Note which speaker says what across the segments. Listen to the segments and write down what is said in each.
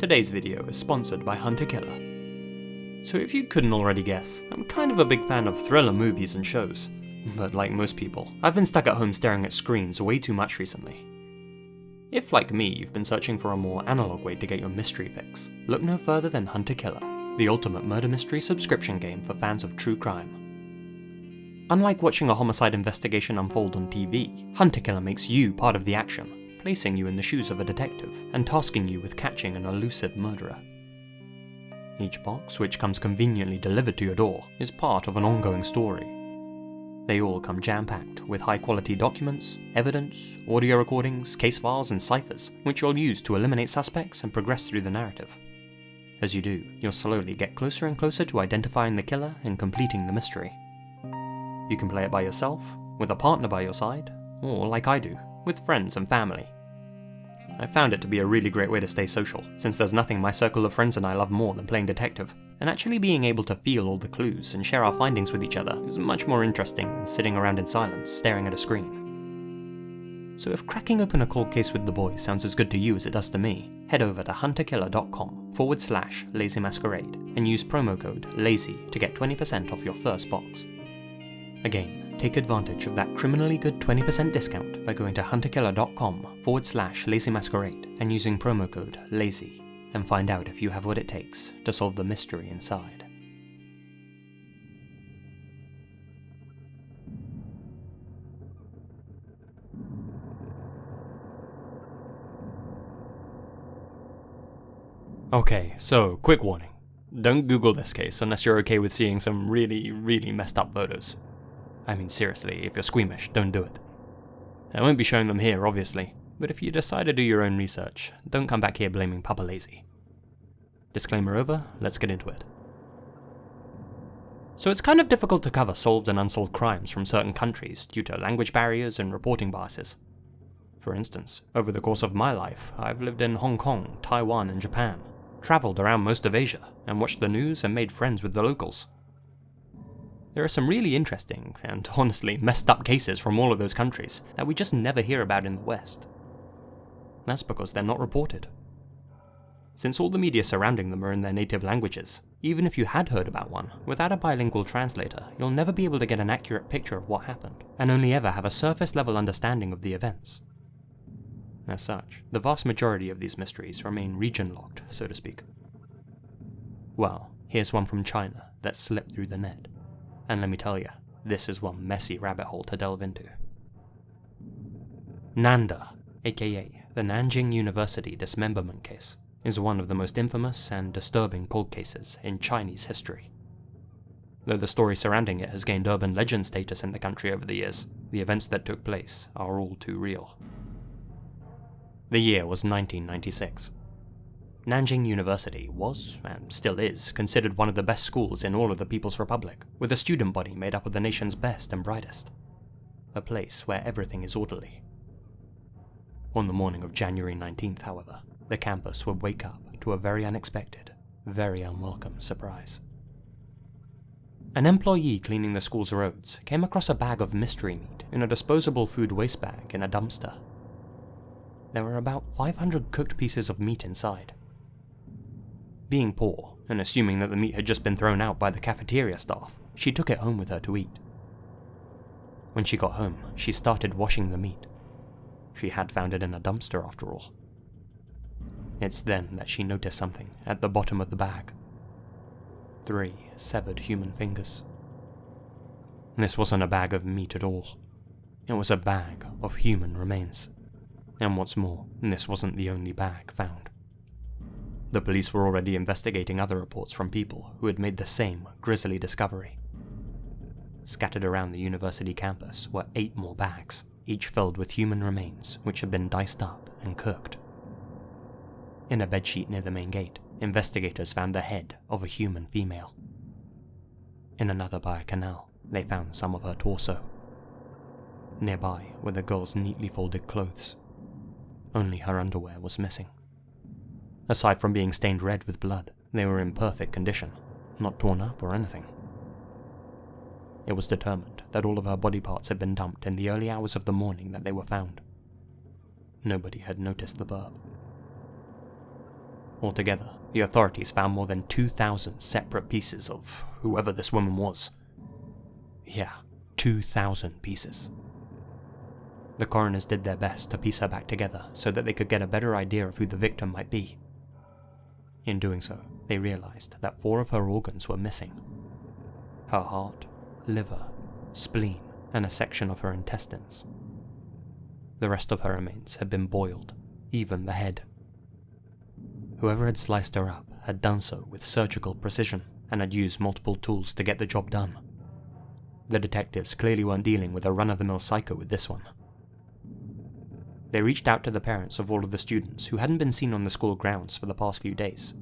Speaker 1: Today's video is sponsored by Hunter Killer. So if you couldn't already guess, I'm kind of a big fan of thriller movies and shows. But like most people, I've been stuck at home staring at screens way too much recently. If, like me, you've been searching for a more analog way to get your mystery fix, look no further than Hunter Killer, the ultimate murder mystery subscription game for fans of true crime. Unlike watching a homicide investigation unfold on TV, Hunter Killer makes you part of the action, placing you in the shoes of a detective and tasking you with catching an elusive murderer. Each box, which comes conveniently delivered to your door, is part of an ongoing story. They all come jam-packed with high-quality documents, evidence, audio recordings, case files, and ciphers, which you'll use to eliminate suspects and progress through the narrative. As you do, you'll slowly get closer and closer to identifying the killer and completing the mystery. You can play it by yourself, with a partner by your side, or like I do, with friends and family. I found it to be a really great way to stay social, since there's nothing my circle of friends and I love more than playing detective, and actually being able to feel all the clues and share our findings with each other is much more interesting than sitting around in silence staring at a screen. So if cracking open a cold case with the boys sounds as good to you as it does to me, head over to hunterkiller.com/lazymasquerade and use promo code LAZY to get 20% off your first box. Again, take advantage of that criminally good 20% discount by going to hunterkiller.com/lazymasquerade and using promo code LAZY, and find out if you have what it takes to solve the mystery inside. Okay, so quick warning. Don't Google this case unless you're okay with seeing some really messed up photos. I mean seriously, if you're squeamish, don't do it. I won't be showing them here, obviously, but if you decide to do your own research, don't come back here blaming Papa Lazy. Disclaimer over, let's get into it. So it's kind of difficult to cover solved and unsolved crimes from certain countries due to language barriers and reporting biases. For instance, over the course of my life, I've lived in Hong Kong, Taiwan, and Japan, travelled around most of Asia, and watched the news and made friends with the locals. There are some really interesting, and honestly messed up cases from all of those countries that we just never hear about in the West. That's because they're not reported. Since all the media surrounding them are in their native languages, even if you had heard about one, without a bilingual translator, you'll never be able to get an accurate picture of what happened, and only ever have a surface-level understanding of the events. As such, the vast majority of these mysteries remain region-locked, so to speak. Well, here's one from China that slipped through the net. And let me tell you, this is one messy rabbit hole to delve into. NANDA, aka the Nanjing University Dismemberment Case, is one of the most infamous and disturbing cold cases in Chinese history. Though the story surrounding it has gained urban legend status in the country over the years, the events that took place are all too real. The year was 1996. Nanjing University was, and still is, considered one of the best schools in all of the People's Republic, with a student body made up of the nation's best and brightest. A place where everything is orderly. On the morning of January 19th, however, the campus would wake up to a very unexpected, very unwelcome surprise. An employee cleaning the school's roads came across a bag of mystery meat in a disposable food waste bag in a dumpster. There were about 500 cooked pieces of meat inside. Being poor, and assuming that the meat had just been thrown out by the cafeteria staff, she took it home with her to eat. When she got home, she started washing the meat. She had found it in a dumpster after all. It's then that she noticed something at the bottom of the bag. 3 severed human fingers. This wasn't a bag of meat at all. It was a bag of human remains. And what's more, this wasn't the only bag found. The police were already investigating other reports from people who had made the same grisly discovery. Scattered around the university campus were 8 more bags, each filled with human remains which had been diced up and cooked. In a bedsheet near the main gate, investigators found the head of a human female. In another by a canal, they found some of her torso. Nearby were the girl's neatly folded clothes. Only her underwear was missing. Aside from being stained red with blood, they were in perfect condition, not torn up or anything. It was determined that all of her body parts had been dumped in the early hours of the morning that they were found. Nobody had noticed the burp. Altogether, the authorities found more than 2,000 separate pieces of whoever this woman was. Yeah, 2,000 pieces. The coroners did their best to piece her back together so that they could get a better idea of who the victim might be. In doing so, they realized that 4 of her organs were missing: her heart, liver, spleen, and a section of her intestines. The rest of her remains had been boiled, even the head. Whoever had sliced her up had done so with surgical precision and had used multiple tools to get the job done. The detectives clearly weren't dealing with a run-of-the-mill psycho with this one. They reached out to the parents of all of the students who hadn't been seen on the school grounds for the past few days.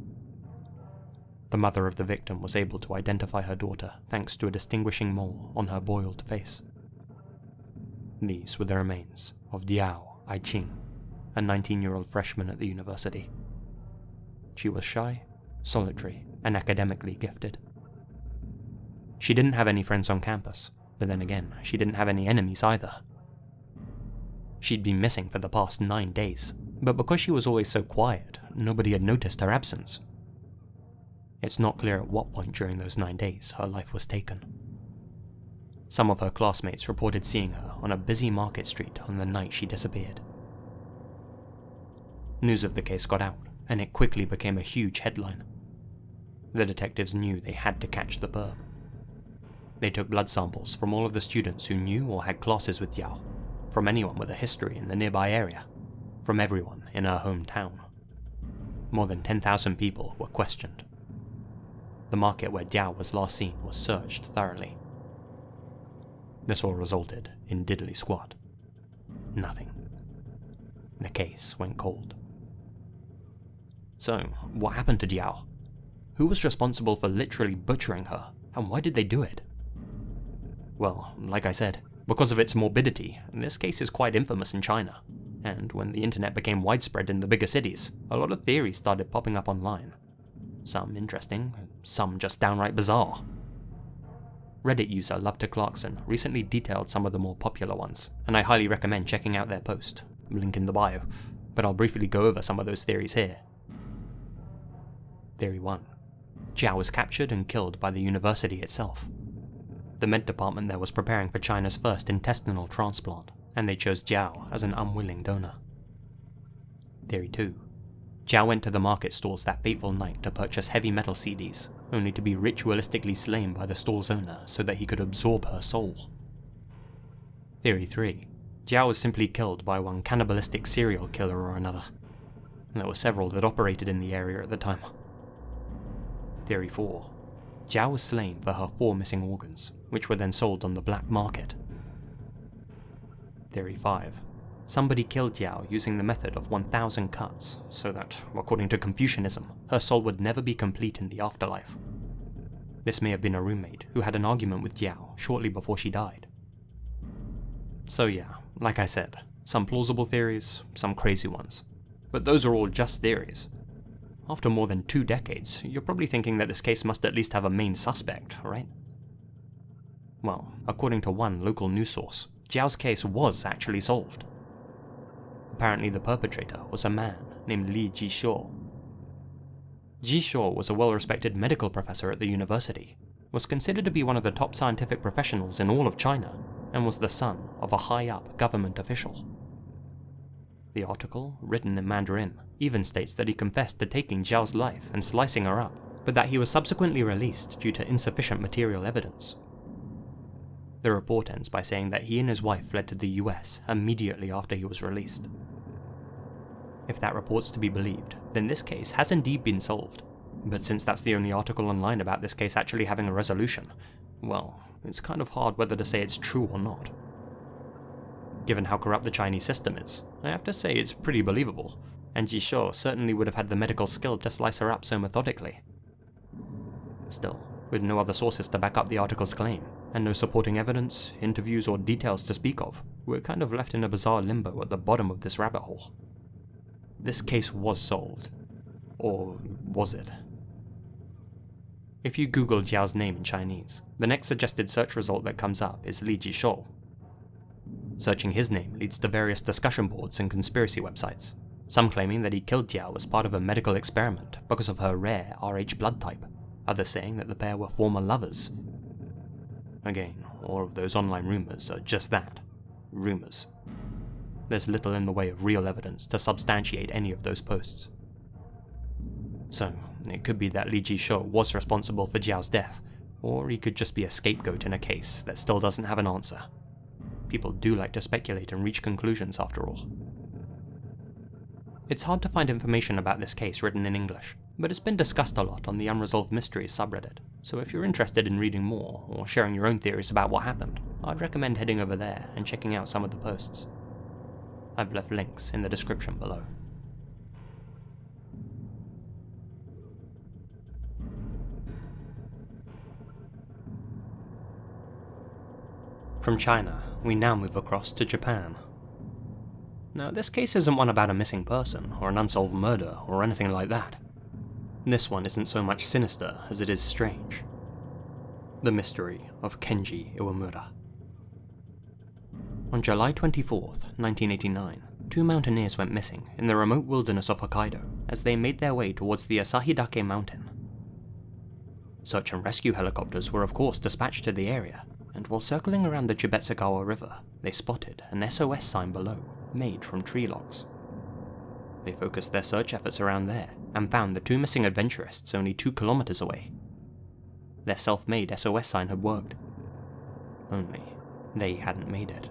Speaker 1: The mother of the victim was able to identify her daughter thanks to a distinguishing mole on her boiled face. These were the remains of Diao Aiqing, a 19-year-old freshman at the university. She was shy, solitary, and academically gifted. She didn't have any friends on campus, but then again, she didn't have any enemies either. She'd been missing for the past 9 days, but because she was always so quiet, nobody had noticed her absence. It's not clear at what point during those 9 days her life was taken. Some of her classmates reported seeing her on a busy market street on the night she disappeared. News of the case got out, and it quickly became a huge headline. The detectives knew they had to catch the perp. They took blood samples from all of the students who knew or had classes with Diao, from anyone with a history in the nearby area, from everyone in her hometown. More than 10,000 people were questioned. The market where Diao was last seen was searched thoroughly. This all resulted in diddly squat. Nothing. The case went cold. So, what happened to Diao? Who was responsible for literally butchering her, and why did they do it? Well, like I said, because of its morbidity, this case is quite infamous in China, and when the internet became widespread in the bigger cities, a lot of theories started popping up online. Some interesting, some just downright bizarre. Reddit user Louthan Clarkson recently detailed some of the more popular ones, and I highly recommend checking out their post, link in the bio, but I'll briefly go over some of those theories here. Theory 1. Diao was captured and killed by the university itself. The med department there was preparing for China's first intestinal transplant, and they chose Diao as an unwilling donor. Theory 2. Diao went to the market stalls that fateful night to purchase heavy metal CDs, only to be ritualistically slain by the stall's owner so that he could absorb her soul. Theory 3. Diao was simply killed by one cannibalistic serial killer or another. There were several that operated in the area at the time. Theory 4. Diao was slain for her 4 missing organs, which were then sold on the black market. Theory 5. Somebody killed Diao using the method of 1,000 cuts, so that, according to Confucianism, her soul would never be complete in the afterlife. This may have been a roommate who had an argument with Diao shortly before she died. So yeah, like I said, some plausible theories, some crazy ones. But those are all just theories. After more than 2 decades, you're probably thinking that this case must at least have a main suspect, right? Well, according to one local news source, Diao's case was actually solved. Apparently the perpetrator was a man named Li Jishuo. Jishuo was a well-respected medical professor at the university, was considered to be one of the top scientific professionals in all of China, and was the son of a high-up government official. The article, written in Mandarin, even states that he confessed to taking Diao's life and slicing her up, but that he was subsequently released due to insufficient material evidence. The report ends by saying that he and his wife fled to the US immediately after he was released. If that report's to be believed, then this case has indeed been solved, but since that's the only article online about this case actually having a resolution, well, it's kind of hard whether to say it's true or not. Given how corrupt the Chinese system is, I have to say it's pretty believable, and Jishuo certainly would have had the medical skill to slice her up so methodically. Still, with no other sources to back up the article's claim, and no supporting evidence, interviews, or details to speak of, we're kind of left in a bizarre limbo at the bottom of this rabbit hole. This case was solved. Or was it? If you Google Diao's name in Chinese, the next suggested search result that comes up is Li Jishuo. Searching his name leads to various discussion boards and conspiracy websites, some claiming that he killed Diao as part of a medical experiment because of her rare Rh blood type, others saying that the pair were former lovers. Again, all of those online rumours are just that, rumours. There's little in the way of real evidence to substantiate any of those posts. So, it could be that Li Jisho was responsible for Jiao's death, or he could just be a scapegoat in a case that still doesn't have an answer. People do like to speculate and reach conclusions after all. It's hard to find information about this case written in English, but it's been discussed a lot on the Unresolved Mysteries subreddit, so if you're interested in reading more, or sharing your own theories about what happened, I'd recommend heading over there and checking out some of the posts. I've left links in the description below. From China, we now move across to Japan. Now, this case isn't one about a missing person, or an unsolved murder, or anything like that. This one isn't so much sinister as it is strange. The mystery of Kenji Iwamura. On July 24th, 1989, two mountaineers went missing in the remote wilderness of Hokkaido as they made their way towards the Asahidake mountain. Search and rescue helicopters were of course dispatched to the area, and while circling around the Chibetsugawa River, they spotted an SOS sign below, made from tree logs. They focused their search efforts around there, and found the two missing adventurists only 2 kilometers away. Their self-made SOS sign had worked. Only, they hadn't made it.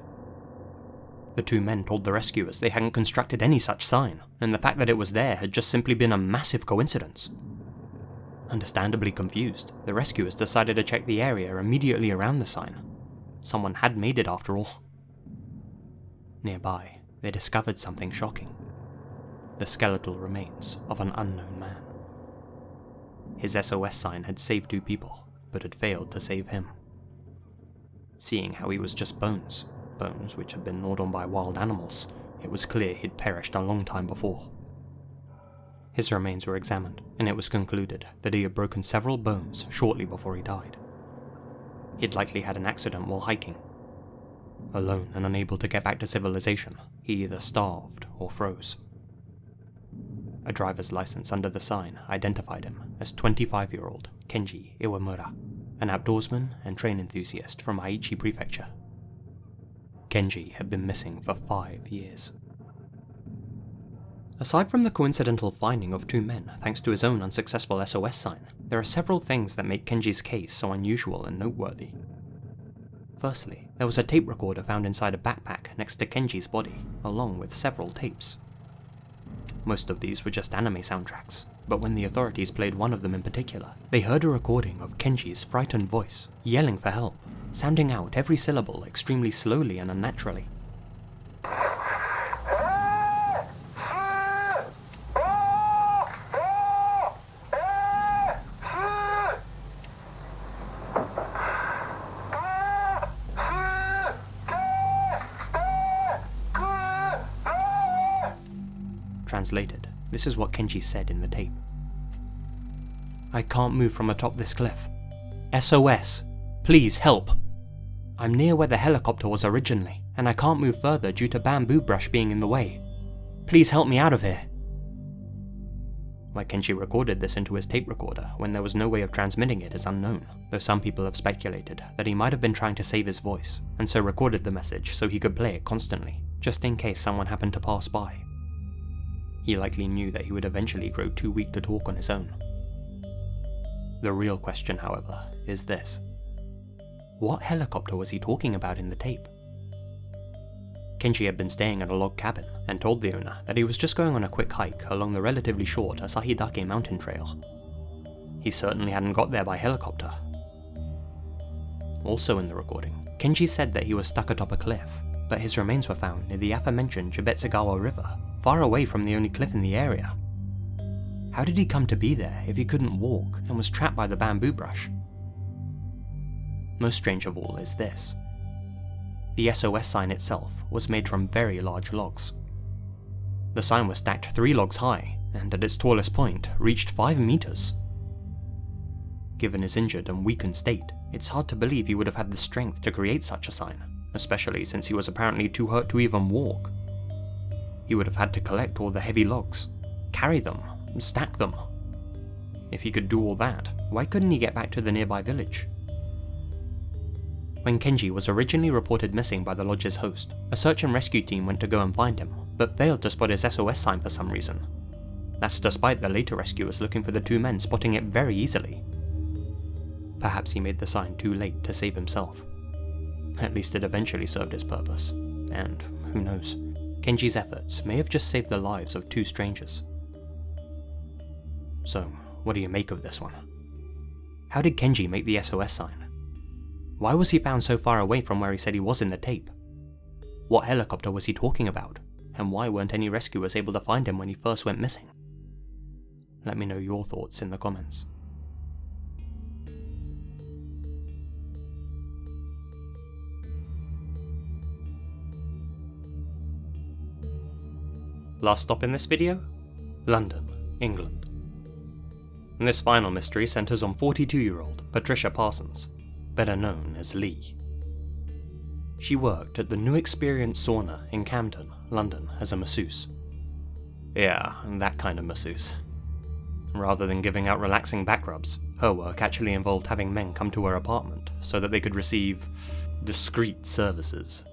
Speaker 1: The two men told the rescuers they hadn't constructed any such sign, and the fact that it was there had just simply been a massive coincidence. Understandably confused, the rescuers decided to check the area immediately around the sign. Someone had made it after all. Nearby, they discovered something shocking. The skeletal remains of an unknown man. His SOS sign had saved 2 people, but had failed to save him. Seeing how he was just bones which had been gnawed on by wild animals, it was clear he'd perished a long time before. His remains were examined, and it was concluded that he had broken several bones shortly before he died. He'd likely had an accident while hiking. Alone and unable to get back to civilization, he either starved or froze. A driver's license under the sign identified him as 25-year-old Kenji Iwamura, an outdoorsman and train enthusiast from Aichi Prefecture. Kenji had been missing for 5 years. Aside from the coincidental finding of 2 men thanks to his own unsuccessful SOS sign, there are several things that make Kenji's case so unusual and noteworthy. Firstly, there was a tape recorder found inside a backpack next to Kenji's body, along with several tapes. Most of these were just anime soundtracks, but when the authorities played one of them in particular, they heard a recording of Kenji's frightened voice, yelling for help, sounding out every syllable extremely slowly and unnaturally. Translated, this is what Kenji said in the tape. "I can't move from atop this cliff. SOS! Please help! I'm near where the helicopter was originally, and I can't move further due to bamboo brush being in the way. Please help me out of here." Why Kenji recorded this into his tape recorder when there was no way of transmitting it is unknown, though some people have speculated that he might have been trying to save his voice, and so recorded the message so he could play it constantly, just in case someone happened to pass by. He likely knew that he would eventually grow too weak to talk on his own. The real question, however, is this. What helicopter was he talking about in the tape? Kenji had been staying at a log cabin, and told the owner that he was just going on a quick hike along the relatively short Asahidake mountain trail. He certainly hadn't got there by helicopter. Also in the recording, Kenji said that he was stuck atop a cliff, but his remains were found near the aforementioned Chibetsugawa River, far away from the only cliff in the area. How did he come to be there if he couldn't walk and was trapped by the bamboo brush? Most strange of all is this. The SOS sign itself was made from very large logs. The sign was stacked 3 logs high, and at its tallest point reached 5 meters. Given his injured and weakened state, it's hard to believe he would have had the strength to create such a sign, especially since he was apparently too hurt to even walk. he would have had to collect all the heavy logs, carry them, stack them. If he could do all that, why couldn't he get back to the nearby village? When Kenji was originally reported missing by the lodge's host, a search and rescue team went to go and find him, but failed to spot his SOS sign for some reason. That's despite the later rescuers looking for the two men spotting it very easily. Perhaps he made the sign too late to save himself. At least it eventually served its purpose, and who knows, Kenji's efforts may have just saved the lives of two strangers. So, what do you make of this one? How did Kenji make the SOS sign? Why was he found so far away from where he said he was in the tape? What helicopter was he talking about? And why weren't any rescuers able to find him when he first went missing? Let me know your thoughts in the comments. Last stop in this video? London, England. And this final mystery centres on 42-year-old Patricia Parsons, better known as Lee. She worked at the New Experience sauna in Camden, London as a masseuse. Yeah, that kind of masseuse. Rather than giving out relaxing back rubs, her work actually involved having men come to her apartment so that they could receive discreet services.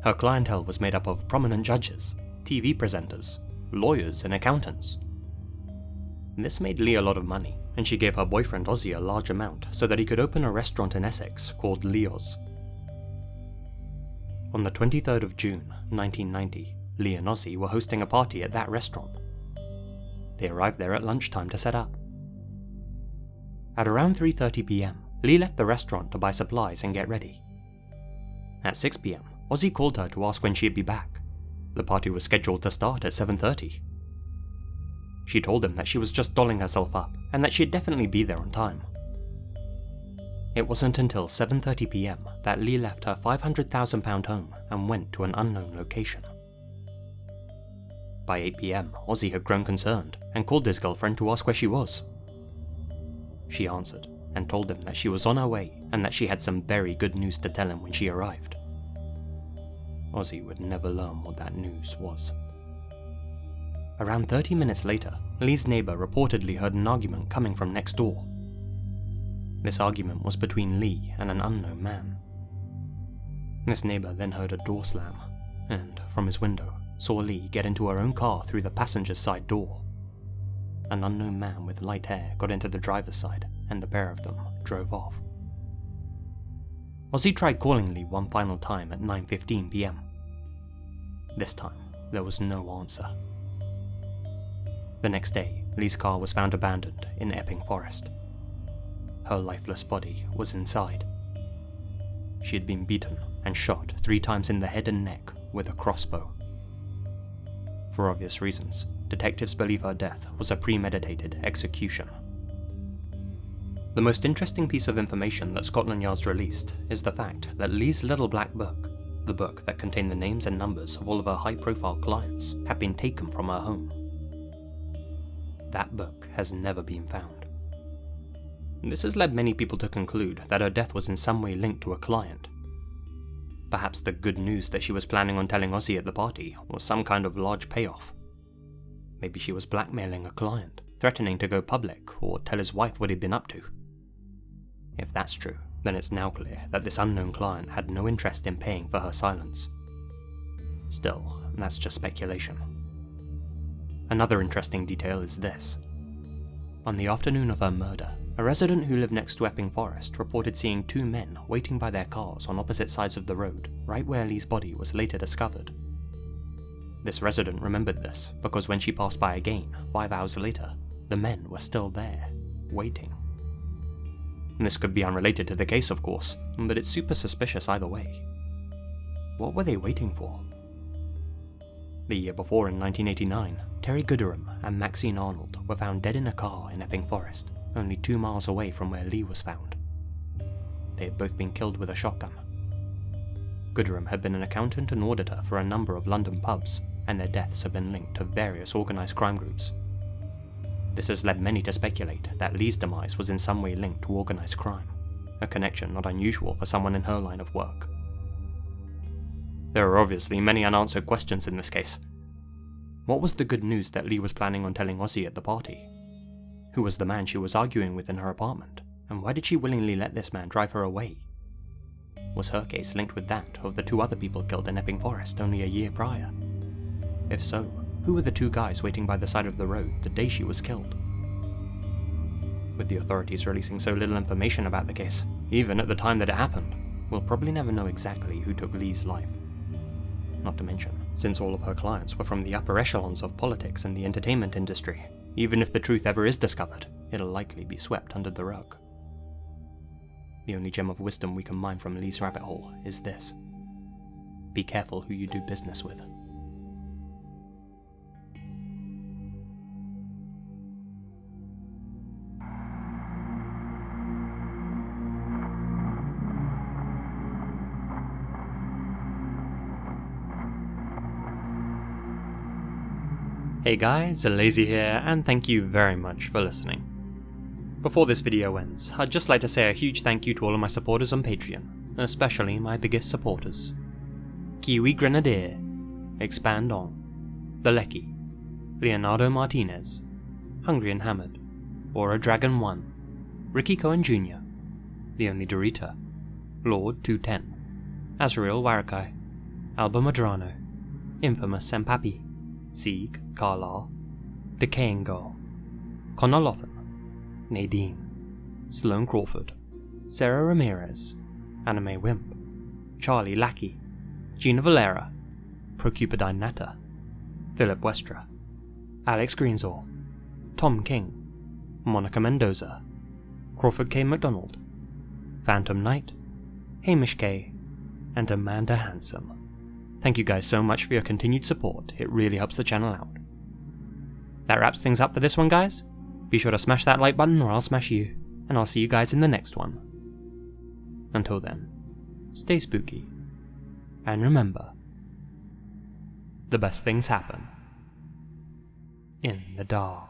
Speaker 1: Her clientele was made up of prominent judges, TV presenters, lawyers and accountants. This made Lee a lot of money, and she gave her boyfriend Ozzy a large amount so that he could open a restaurant in Essex called Leo's. On the 23rd of June, 1990, Lee and Ozzy were hosting a party at that restaurant. They arrived there at lunchtime to set up. At around 3:30 PM, Lee left the restaurant to buy supplies and get ready. At 6 PM, Ozzy called her to ask when she'd be back. The party was scheduled to start at 7:30. She told him that she was just dolling herself up and that she'd definitely be there on time. It wasn't until 7:30 PM that Lee left her £500,000 home and went to an unknown location. By 8 PM, Ozzy had grown concerned and called his girlfriend to ask where she was. She answered and told him that she was on her way and that she had some very good news to tell him when she arrived. Ozzy would never learn what that news was. Around 30 minutes later, Lee's neighbour reportedly heard an argument coming from next door. This argument was between Lee and an unknown man. This neighbour then heard a door slam, and from his window saw Lee get into her own car through the passenger's side door. An unknown man with light hair got into the driver's side, and the pair of them drove off. Ozzy tried calling Lee one final time at 9:15 PM. This time, there was no answer. The next day, Lee's car was found abandoned in Epping Forest. Her lifeless body was inside. She had been beaten and shot 3 times in the head and neck with a crossbow. For obvious reasons, detectives believe her death was a premeditated execution. The most interesting piece of information that Scotland Yard's released is the fact that Lee's little black book, the book that contained the names and numbers of all of her high-profile clients, had been taken from her home. That book has never been found. This has led many people to conclude that her death was in some way linked to a client. Perhaps the good news that she was planning on telling Ozzy at the party was some kind of large payoff. Maybe she was blackmailing a client, threatening to go public or tell his wife what he'd been up to. If that's true, then it's now clear that this unknown client had no interest in paying for her silence. Still, that's just speculation. Another interesting detail is this. On the afternoon of her murder, a resident who lived next to Epping Forest reported seeing 2 men waiting by their cars on opposite sides of the road, right where Lee's body was later discovered. This resident remembered this because when she passed by again, 5 hours later, the men were still there, waiting. This could be unrelated to the case, of course, but it's super suspicious either way. What were they waiting for? The year before, in 1989, Terry Gooderham and Maxine Arnold were found dead in a car in Epping Forest, only 2 miles away from where Lee was found. They had both been killed with a shotgun. Gooderham had been an accountant and auditor for a number of London pubs, and their deaths have been linked to various organised crime groups. This has led many to speculate that Lee's demise was in some way linked to organised crime, a connection not unusual for someone in her line of work. There are obviously many unanswered questions in this case. What was the good news that Lee was planning on telling Ozzy at the party? Who was the man she was arguing with in her apartment, and why did she willingly let this man drive her away? Was her case linked with that of the 2 other people killed in Epping Forest only a year prior? If so, who were the 2 guys waiting by the side of the road the day she was killed? With the authorities releasing so little information about the case, even at the time that it happened, we'll probably never know exactly who took Lee's life. Not to mention, since all of her clients were from the upper echelons of politics and the entertainment industry, even if the truth ever is discovered, it'll likely be swept under the rug. The only gem of wisdom we can mine from Lee's rabbit hole is this: be careful who you do business with. Hey guys, Lazy here, and thank you very much for listening. Before this video ends, I'd just like to say a huge thank you to all of my supporters on Patreon, especially my biggest supporters. Kiwi Grenadier, Expand On, The Lecky, Leonardo Martinez, Hungry and Hammered, Aura Dragon 1, Ricky Cohen Jr., TheOnlyDorita, Lord 210, Azrael Warakai, Alba Medrano, Infamous-senpapi, Sieg, Carlisle, Decaying Girl, Connor Louthan, Nadine, Sloane Crawford, Sarah Ramirez, Anime Wimp, Charlie Lackey, Gina Valera, Procupidine Natter, Philip Westra, Alex Greensall, Tom King, Monica Mendoza, Crawford K. MacDonald, Phantom Knight, Hamish Kay, and Amanda Hanson. Thank you guys so much for your continued support, it really helps the channel out. That wraps things up for this one, guys. Be sure to smash that like button or I'll smash you, and I'll see you guys in the next one. Until then, stay spooky, and remember, the best things happen in the dark.